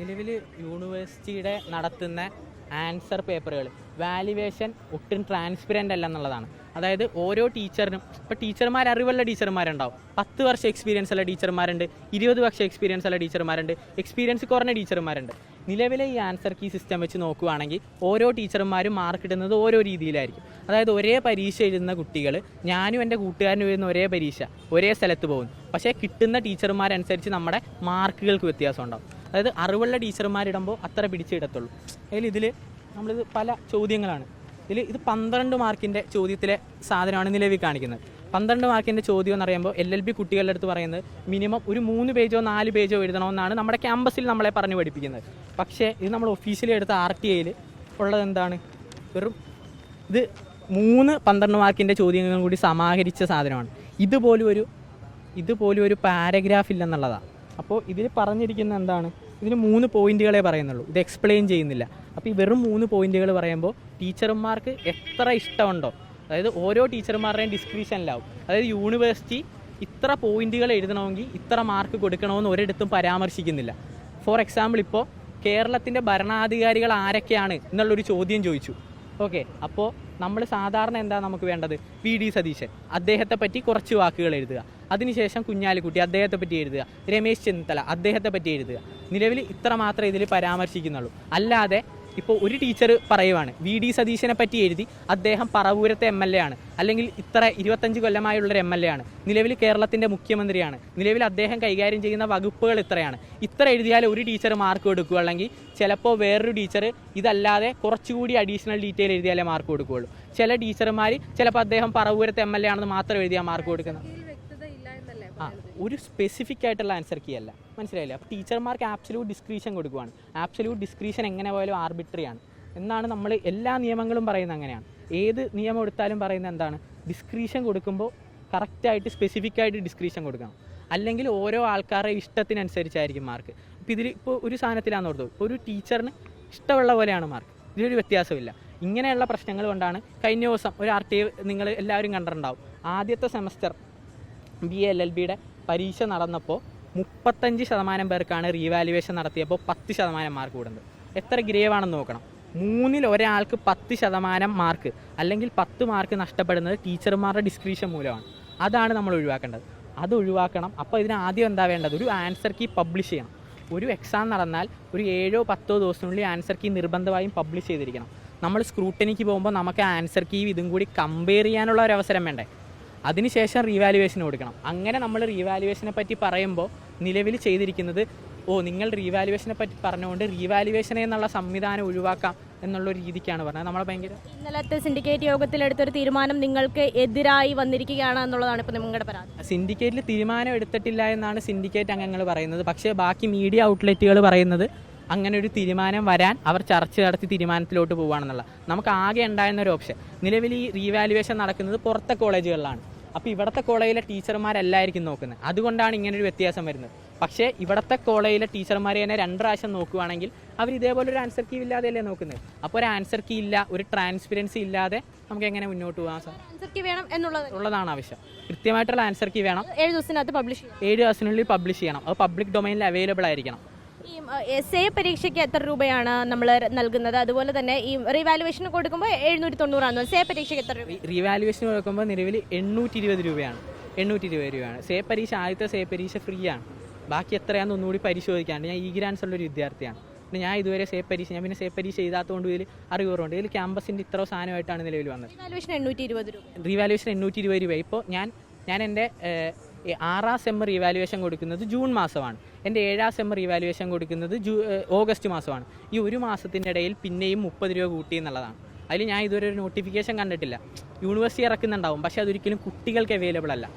നിലവിൽ യൂണിവേഴ്സിറ്റിയുടെ നടത്തുന്ന ആൻസർ പേപ്പറുകൾ വാല്യുവേഷൻ ഒട്ടും ട്രാൻസ്പെറൻ്റ് അല്ല എന്നുള്ളതാണ്. അതായത് ഓരോ ടീച്ചറിനും ഇപ്പോൾ ടീച്ചർമാർ അറിവുള്ള ടീച്ചർമാരുണ്ടാവും, 10 വർഷം എക്സ്പീരിയൻസ് ഉള്ള ടീച്ചർമാരുണ്ട്, 20 വർഷം എക്സ്പീരിയൻസ് ഉള്ള ടീച്ചർമാരുണ്ട്, എക്സ്പീരിയൻസ് കുറഞ്ഞ ടീച്ചർമാരുണ്ട്. നിലവിലെ ഈ ആൻസർ കീ സിസ്റ്റം വെച്ച് നോക്കുകയാണെങ്കിൽ ഓരോ ടീച്ചർമാരും മാർക്ക് ഇടുന്നത് ഓരോ രീതിയിലായിരിക്കും. അതായത് ഒരേ പരീക്ഷ എഴുതുന്ന കുട്ടികൾ, ഞാനും എൻ്റെ കൂട്ടുകാരനും എഴുതുന്ന ഒരേ പരീക്ഷ ഒരേ സ്ഥലത്ത് പോകുന്നു, പക്ഷേ കിട്ടുന്ന ടീച്ചർമാരനുസരിച്ച് നമ്മുടെ മാർക്കുകൾക്ക് വ്യത്യാസം ഉണ്ടാവും. അതായത് അറിവുള്ള ടീച്ചർമാരിടുമ്പോൾ അത്ര പിടിച്ചിടത്തുള്ളൂ. ഇതിൽ നമ്മളിത് പല ചോദ്യങ്ങളാണ്. ഇത് 12 മാർക്കിൻ്റെ ചോദ്യത്തിലെ സാധനമാണ് നിലവിൽ കാണിക്കുന്നത്. 12 മാർക്കിൻ്റെ ചോദ്യം എന്ന് പറയുമ്പോൾ LLB കുട്ടികളുടെ അടുത്ത് പറയുന്നത് മിനിമം ഒരു 3 പേജോ 4 പേജോ എഴുതണമെന്നാണ് നമ്മുടെ ക്യാമ്പസിൽ നമ്മളെ പറഞ്ഞു പഠിപ്പിക്കുന്നത്. പക്ഷേ ഇത് നമ്മൾ ഒഫീഷ്യലി എടുത്ത RTIയിൽ ഉള്ളത് എന്താണ്? വെറും ഇത് 3 12 മാർക്കിൻ്റെ ചോദ്യങ്ങളും കൂടി സമാഹരിച്ച സാധനമാണ്. ഇതുപോലും ഒരു പാരഗ്രാഫ് ഇല്ലെന്നുള്ളതാണ്. അപ്പോൾ ഇതിൽ പറഞ്ഞിരിക്കുന്ന എന്താണ്? ഇതിന് 3 പോയിന്റുകളെ പറയുന്നുള്ളൂ, ഇത് എക്സ്പ്ലെയിൻ ചെയ്യുന്നില്ല. അപ്പോൾ ഈ വെറും 3 പോയിന്റുകൾ പറയുമ്പോൾ ടീച്ചർമാർക്ക് എത്ര ഇഷ്ടമുണ്ടോ, അതായത് ഓരോ ടീച്ചർമാരുടെയും ഡിസ്ക്രിപ്ഷനിലാവും. അതായത് യൂണിവേഴ്സിറ്റി ഇത്ര പോയിന്റുകൾ എഴുതണമെങ്കിൽ ഇത്ര മാർക്ക് കൊടുക്കണമെന്ന് ഒരിടത്തും പരാമർശിക്കുന്നില്ല. ഫോർ എക്സാമ്പിൾ, ഇപ്പോൾ കേരളത്തിൻ്റെ ഭരണാധികാരികൾ ആരൊക്കെയാണ് എന്നുള്ളൊരു ചോദ്യം ചോദിച്ചു. ഓക്കെ, അപ്പോൾ നമ്മൾ സാധാരണ എന്താ നമുക്ക് വേണ്ടത്? VD സതീശൻ, അദ്ദേഹത്തെ പറ്റി കുറച്ച് വാക്കുകൾ എഴുതുക. അതിനുശേഷം കുഞ്ഞാലിക്കുട്ടി, അദ്ദേഹത്തെ പറ്റി എഴുതുക. രമേശ് ചെന്നിത്തല, അദ്ദേഹത്തെ പറ്റി എഴുതുക. നിലവിൽ ഇത്ര മാത്രമേ ഇതിൽ പരാമർശിക്കുന്നുള്ളൂ. അല്ലാതെ ഇപ്പോൾ ഒരു ടീച്ചർ പറയുവാണ് VD സതീശനെ പറ്റി എഴുതി, അദ്ദേഹം പറവൂരത്തെ MLA ആണ്, അല്ലെങ്കിൽ ഇത്ര 25 കൊല്ലമായുള്ളൊരു MLA ആണ്, നിലവിൽ കേരളത്തിൻ്റെ മുഖ്യമന്ത്രിയാണ്, നിലവിൽ അദ്ദേഹം കൈകാര്യം ചെയ്യുന്ന വകുപ്പുകൾ ഇത്രയാണ്, ഇത്ര എഴുതിയാൽ ഒരു ടീച്ചർ മാർക്ക് കൊടുക്കുക. അല്ലെങ്കിൽ ചിലപ്പോൾ വേറൊരു ടീച്ചർ ഇതല്ലാതെ കുറച്ചുകൂടി അഡീഷണൽ ഡീറ്റെയിൽ എഴുതിയാലേ മാർക്ക് കൊടുക്കുകയുള്ളൂ. ചില ടീച്ചർമാർ ചിലപ്പോൾ അദ്ദേഹം പറവൂരത്തെ MLA ആണെന്ന് മാത്രം എഴുതിയാൽ മാർക്ക് കൊടുക്കുന്നത്. ഒരു സ്പെസിഫിക് ആയിട്ടുള്ള ആൻസർ കീ അല്ല, മനസ്സിലായില്ല? അപ്പോൾ ടീച്ചർമാർക്ക് ആബ്സല്യൂട്ട് ഡിസ്ക്രീഷൻ കൊടുക്കുകയാണ്. ആബ്സല്യൂട്ട് ഡിസ്ക്രീഷൻ എങ്ങനെ പോയാലും ആർബിട്രറിയാണ് എന്നാണ് നമ്മൾ എല്ലാ നിയമങ്ങളും പറയുന്നത്. അങ്ങനെയാണ് ഏത് നിയമം എടുത്താലും പറയുന്നത് എന്താണ്? ഡിസ്ക്രീഷൻ കൊടുക്കുമ്പോൾ കറക്റ്റായിട്ട് സ്പെസിഫിക് ആയിട്ട് ഡിസ്ക്രീഷൻ കൊടുക്കണം, അല്ലെങ്കിൽ ഓരോ ആൾക്കാരുടെ ഇഷ്ടത്തിനനുസരിച്ചായിരിക്കും മാർക്ക്. ഇപ്പോൾ ഇതിൽ ഇപ്പോൾ ഒരു സാധനത്തിലാണെന്ന് ഓർത്തു, ഇപ്പോൾ ഒരു ടീച്ചറിന് ഇഷ്ടമുള്ള പോലെയാണ് മാർക്ക്, ഇതിലൊരു വ്യത്യാസമില്ല. ഇങ്ങനെയുള്ള പ്രശ്നങ്ങൾ കൊണ്ടാണ് കഴിഞ്ഞ ദിവസം ഒരു RTI നിങ്ങൾ എല്ലാവരും കണ്ടിട്ടുണ്ടാവും. ആദ്യത്തെ സെമസ്റ്റർ BA LLBയുടെ പരീക്ഷ നടന്നപ്പോൾ 35% പേർക്കാണ് റീവാലുവേഷൻ നടത്തിയപ്പോൾ 10% മാർക്ക് കൂടുന്നത്. എത്ര ഗ്രേവാണെന്ന് നോക്കണം. 3-ൽ ഒരാൾക്ക് 10% മാർക്ക് അല്ലെങ്കിൽ 10 മാർക്ക് നഷ്ടപ്പെടുന്നത് ടീച്ചർമാരുടെ ഡിസ്ക്രിപ്ഷൻ മൂലമാണ്. അതാണ് നമ്മൾ ഒഴിവാക്കേണ്ടത്, അത് ഒഴിവാക്കണം. അപ്പോൾ ഇതിന് ആദ്യം എന്താ വേണ്ടത്? ഒരു ആൻസർ കീ പബ്ലിഷ് ചെയ്യണം. ഒരു എക്സാം നടന്നാൽ ഒരു 7-10 ദിവസത്തിനുള്ളിൽ ആൻസർ കീ നിർബന്ധമായും പബ്ലിഷ് ചെയ്തിരിക്കണം. നമ്മൾ സ്ക്രൂട്ടനിക്ക് പോകുമ്പോൾ നമുക്ക് ആൻസർ കീ ഇതും കൂടി കമ്പയർ ചെയ്യാനുള്ള ഒരു അവസരം വേണ്ടേ? അതിനുശേഷം റീവാലുവേഷൻ കൊടുക്കണം. അങ്ങനെ നമ്മൾ റീവാലുവേഷനെ പറ്റി പറയുമ്പോൾ നിലവിൽ ചെയ്തിരിക്കുന്നത്, നിങ്ങൾ റീവാലുവേഷനെ പറ്റി പറഞ്ഞുകൊണ്ട് റീവാലുവേഷൻ എന്നുള്ള സംവിധാനം ഒഴിവാക്കാം എന്നുള്ളൊരു രീതിക്കാണ് പറഞ്ഞത്. നമ്മളെ ഭയങ്കര ഇന്നലത്തെ സിൻഡിക്കേറ്റ് യോഗത്തിലെടുത്തൊരു തീരുമാനം നിങ്ങൾക്ക് എതിരായി വന്നിരിക്കുകയാണ് എന്നുള്ളതാണ് ഇപ്പോൾ നിങ്ങളുടെ പരാതി. സിൻഡിക്കേറ്റിൽ തീരുമാനം എടുത്തിട്ടില്ല എന്നാണ് സിൻഡിക്കേറ്റ് അംഗങ്ങൾ പറയുന്നത്. പക്ഷേ ബാക്കി മീഡിയ ഔട്ട്ലെറ്റുകൾ പറയുന്നത് അങ്ങനെ ഒരു തീരുമാനം വരാൻ അവർ ചർച്ച നടത്തി തീരുമാനത്തിലോട്ട് പോകുകയാണെന്നുള്ള. നമുക്ക് ആകെ ഉണ്ടായിരുന്നൊരു ഓപ്ഷൻ, നിലവിൽ ഈ റീവാലുവേഷൻ നടക്കുന്നത് പുറത്തെ കോളേജുകളിലാണ്. അപ്പോൾ ഇവിടുത്തെ കോളേജിലെ ടീച്ചർമാരല്ലായിരിക്കും നോക്കുന്നത്, അതുകൊണ്ടാണ് ഇങ്ങനൊരു വ്യത്യാസം വരുന്നത്. പക്ഷേ ഇവിടുത്തെ കോളേജിലെ ടീച്ചർമാരെ തന്നെ 2 പ്രാവശ്യം നോക്കുകയാണെങ്കിൽ അവർ ഇതേപോലെ ഒരു ആൻസർ കീ ഇല്ലാതെയല്ലേ നോക്കുന്നത്. അപ്പോൾ ഒരു ആൻസർ കീ ഇല്ല, ഒരു ട്രാൻസ്പെറൻസി ഇല്ലാതെ നമുക്ക് എങ്ങനെ മുന്നോട്ട് പോകാം? സാർ, ആൻസർ കീ വേണം എന്നുള്ളതാണ് ആവശ്യം. കൃത്യമായിട്ടുള്ള ആൻസർ കീ വേണം. 7 ദിവസത്തിനകത്ത് പബ്ലിഷ് ചെയ്യണം. 7 ദിവസത്തിനുള്ളിൽ പബ്ലിഷ് ചെയ്യണം. അത് പബ്ലിക് ഡൊമൈനിൽ അവൈലബിൾ ആയിരിക്കണം. ഈ SA പരീക്ഷയ്ക്ക് എത്ര രൂപയാണ് നമ്മൾ നൽകുന്നത്? അതുപോലെ തന്നെ ഈ റീവാലുവേഷൻ കൊടുക്കുമ്പോൾ 790 SA പരീക്ഷയ്ക്ക് എത്ര രൂപ? റീവാലുവേഷൻ കൊടുക്കുമ്പോൾ നിലവിൽ 820 രൂപയാണ്. 820 രൂപയാണ്. ആദ്യത്തെ സേ പരീക്ഷ ഫ്രീ ആണ്. ബാക്കി എത്രയാണെന്ന് ഒന്നുകൂടി പരിശോധിക്കാണ്ട്. ഞാൻ ഗ്രാൻസ് ഉള്ളൊരു വിദ്യാർത്ഥിയാണ്. പിന്നെ ഞാൻ ഇതുവരെ സേ പരീക്ഷ എഴുതാത്തതുകൊണ്ട് ഇതിൽ അറിവുണ്ട്. ഇതിൽ ക്യാമ്പസിൻ്റെ ഇത്ര സാധനമായിട്ടാണ് നിലവിൽ വന്നത്. റീവാലുവേഷൻ 820 രൂപ. ഇപ്പോൾ ഞാൻ എൻ്റെ 6ാം സെം റീവാലുവേഷൻ കൊടുക്കുന്നത് ജൂൺ മാസമാണ്. എൻ്റെ 7ാം സെം റീവാലുവേഷൻ കൊടുക്കുന്നത് ഓഗസ്റ്റ് മാസമാണ്. ഈ ഒരു മാസത്തിൻ്റെ ഇടയിൽ പിന്നെയും 30 രൂപ കൂട്ടി എന്നുള്ളതാണ്. അതിൽ ഞാൻ ഇതുവരെ ഒരു നോട്ടിഫിക്കേഷൻ കണ്ടിട്ടില്ല. യൂണിവേഴ്സിറ്റി ഇറക്കുന്നുണ്ടാവും, പക്ഷേ അതൊരിക്കലും കുട്ടികൾക്ക് അവൈലബിൾ അല്ല.